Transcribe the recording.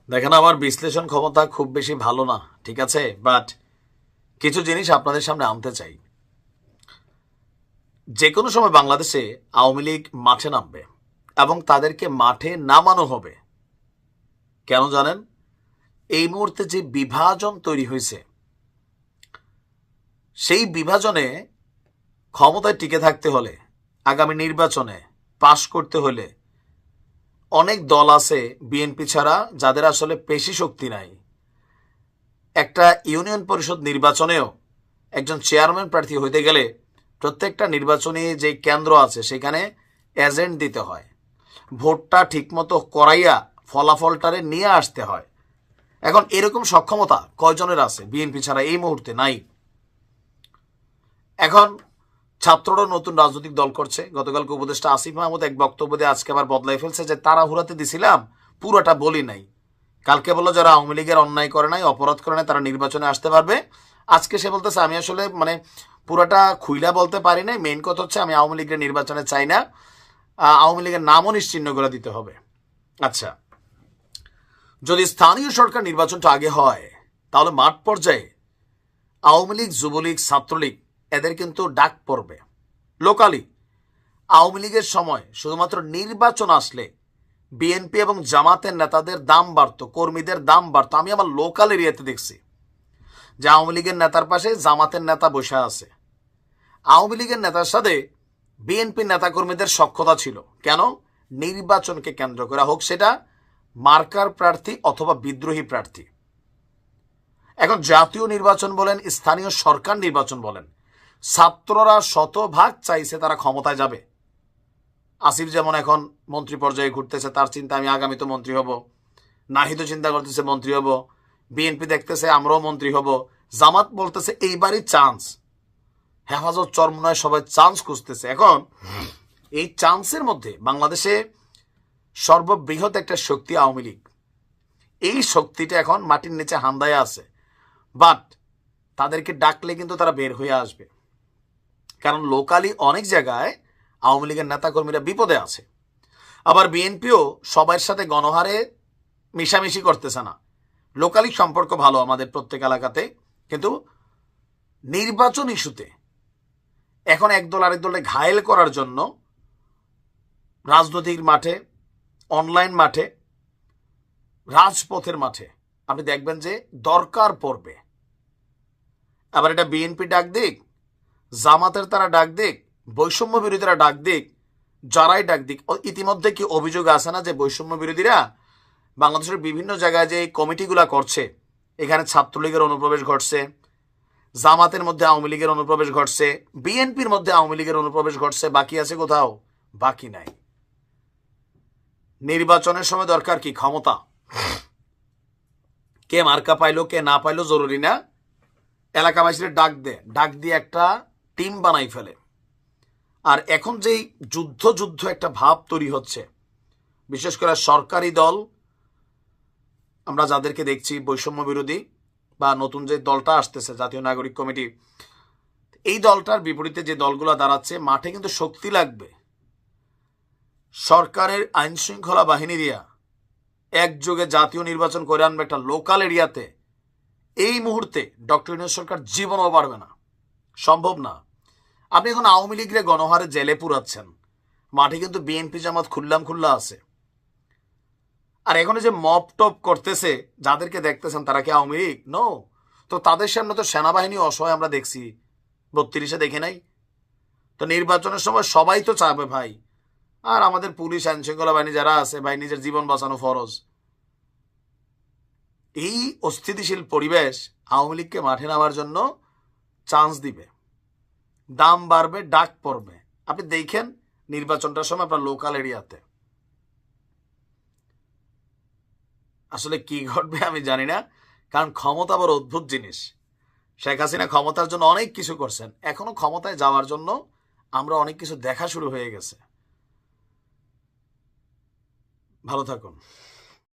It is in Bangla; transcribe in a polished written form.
দেখেন, আমার বিশ্লেষণ ক্ষমতা খুব বেশি ভালো না, ঠিক আছে, বাট কিছু জিনিস আপনাদের সামনে আনতে চাই। যে কোনো সময় বাংলাদেশে আওয়ামী লীগ মাঠে নামবে এবং তাদেরকে মাঠে নামানো হবে। কেন জানেন? এই মুহূর্তে যে বিভাজন তৈরি হয়েছে, সেই বিভাজনে ক্ষমতায় টিকে থাকতে হলে, আগামী নির্বাচনে পাশ করতে হলে অনেক দল আছে বিএনপি ছাড়া যাদের আসলে পেশি শক্তি নাই। একটা ইউনিয়ন পরিষদ নির্বাচনেও একজন চেয়ারম্যান প্রার্থী হইতে গেলে প্রত্যেকটা নির্বাচনী যে কেন্দ্র আছে সেখানে এজেন্ট দিতে হয়, ভোটটা ঠিকমতো করাইয়া ফলাফলটারে নিয়ে আসতে হয়। এখন এরকম সক্ষমতা কয়জনের আছে? বিএনপি ছাড়া এই মুহূর্তে নাই। এখন ছাত্ররা নতুন রাজনৈতিক দল করছে। গতকালকে উপদেষ্টা আসিফ মাহমুদ এক বক্তব্য দিয়ে আজকে আবার বদলাই ফেলছে যে তাড়াহুড়াতে দিছিলাম, পুরোটা বলি নাই। কালকে বললো যারা আওয়ামী লীগের অন্যায় করে নাই, অপরাধ করে নাই, তারা নির্বাচনে আসতে পারবে। আজকে সে বলতেছে আমি আসলে পুরোটা খুইলা বলতে পারি নাই, মেইন কথা হচ্ছে আমি আওয়ামী লীগের নির্বাচনে চাই না, আওয়ামী লীগের নামও নিশ্চিহ্ন করে দিতে হবে। আচ্ছা, যদি স্থানীয় সরকার নির্বাচনটা আগে হয় তাহলে মাঠ পর্যায়ে আওয়ামী লীগ, যুবলীগ, ছাত্রলীগ এদের কিন্তু ডাক পড়বে। লোকালি আওয়ামী লীগের সময় শুধুমাত্র নির্বাচন আসলে বিএনপি এবং জামাতের নেতাদের দাম বাড়তো, কর্মীদের দাম বাড়তো। আমি আমার লোকাল এরিয়াতে দেখছি যে আওয়ামী লীগের নেতার পাশে জামাতের নেতা বসে আছে। আওয়ামী লীগের নেতার সাথে বিএনপির নেতাকর্মীদের সখ্যতা ছিল। কেন? নির্বাচনকে কেন্দ্র করে, হোক সেটা মার্কার প্রার্থী অথবা বিদ্রোহী প্রার্থী। এখন জাতীয় নির্বাচন বলেন, স্থানীয় সরকার নির্বাচন বলেন, ছাত্ররা শতভাগ চাইছে তারা ক্ষমতায় যাবে। আসিফ যেমন এখন মন্ত্রী পর্যায়ে ঘুরতেছে, তার চিন্তা আমি আগামী তো মন্ত্রী হব। নাহিদও চিন্তা করতেছে মন্ত্রী হব। বিএনপি দেখতেছে আমরাও মন্ত্রী হব। জামাত বলতেছে এইবারই চান্স। হেফাজত চরমনায় সবাই চান্স খুঁজতেছে। এখন এই চান্সের মধ্যে বাংলাদেশে সর্ববৃহৎ একটা শক্তি আওয়ামী লীগ। এই শক্তিটা এখন মাটির নিচে হান্দায় আছে, বাট তাদেরকে ডাকলে কিন্তু তারা বের হয়ে আসবে। কারণ লোকালি অনেক জায়গায় আওয়ামী লীগের নেতাকর্মীরা বিপদে আছে। আবার বিএনপিও সবার সাথে গণহারে মিশামিশি করতেছে না। লোকালি সম্পর্ক ভালো আমাদের প্রত্যেক এলাকাতে, কিন্তু নির্বাচন ইস্যুতে এখন একদল আরেক দলে ঘায়েল করার জন্য রাজনৈতিক মাঠে, অনলাইন মাঠে, রাজপথের মাঠে আপনি দেখবেন যে দরকার পড়বে। আবার এটা বিএনপি ডাক দিক, জামাতের তারা ডাক দিক, বৈষম্য বিরোধীরা ডাক দিক, যারাই ডাক দিক, ইতিমধ্যে কি অভিযোগ আছে না যে বৈষম্য বিরোধীরা বাংলাদেশের বিভিন্ন জায়গায় যে কমিটিগুলা করছে, এখানে ছাত্রলীগের অনুপ্রবেশ ঘটছে, জামাতের মধ্যে আওয়ামী লীগের অনুপ্রবেশ ঘটছে, বিএনপির মধ্যে আওয়ামী লীগের অনুপ্রবেশ ঘটছে। বাকি আছে কোথাও? বাকি নাই। নির্বাচনের সময় দরকার কি? ক্ষমতা। কে মার্কা পাইলো কে না পাইলো জরুরি না, এলাকাবাসীরা ডাক দিয়ে একটা টিম বানাই ফেলে। আর এখন যেই যুদ্ধ একটা ভাব তৈরি হচ্ছে, বিশেষ করে সরকারি দল আমরা যাদেরকে দেখছি বৈষম্য বিরোধী বা নতুন যে দলটা আসতেছে জাতীয় নাগরিক কমিটি, এই দলটার বিপরীতে যে দলগুলো দাঁড়াচ্ছে, মাঠে কিন্তু শক্তি লাগবে। সরকারের আইন শৃঙ্খলা বাহিনী দিয়া একযোগে জাতীয় নির্বাচন করে আনবে একটা লোকাল এরিয়াতে। এই মুহূর্তে ডক্টর ইউনূস সরকার জীবনও পারবে না, সম্ভব না। আপনি এখন আওয়ামী লীগরে গণহারে জেলে পুরাচ্ছেন, মাঠে কিন্তু বিএনপি জামাত খুল্লা আছে। আর এখন যে মপ টপ করতেছে যাদেরকে দেখতেছেন তারা কি আওয়ামী লীগ? নো। তো তাদের সামনে তো সেনাবাহিনী অসহায় আমরা দেখছি, 32-এ দেখে নাই? তো নির্বাচনের সময় সবাই তো চাবে ভাই, আর আমাদের পুলিশ আইন শৃঙ্খলা বাহিনী যারা আছে ভাই, নিজের জীবন বাঁচানো ফরজ। এই অস্থিতিশীল পরিবেশ আওয়ামী লীগকে মাঠে নামার জন্য চান্স দিবে, দাম বাড়বে, ডাক পড়বে। আপনি দেখেন নির্বাচনটার সময় আপনার লোকাল এরিয়াতে আসলে কি ঘটবে আমি জানি না। কারণ ক্ষমতা বড় অদ্ভুত জিনিস। শেখ হাসিনা ক্ষমতার জন্য অনেক কিছু করছেন, এখনো ক্ষমতায় যাওয়ার জন্য আমরা অনেক কিছু দেখা শুরু হয়ে গেছে। ভালো থাকুন।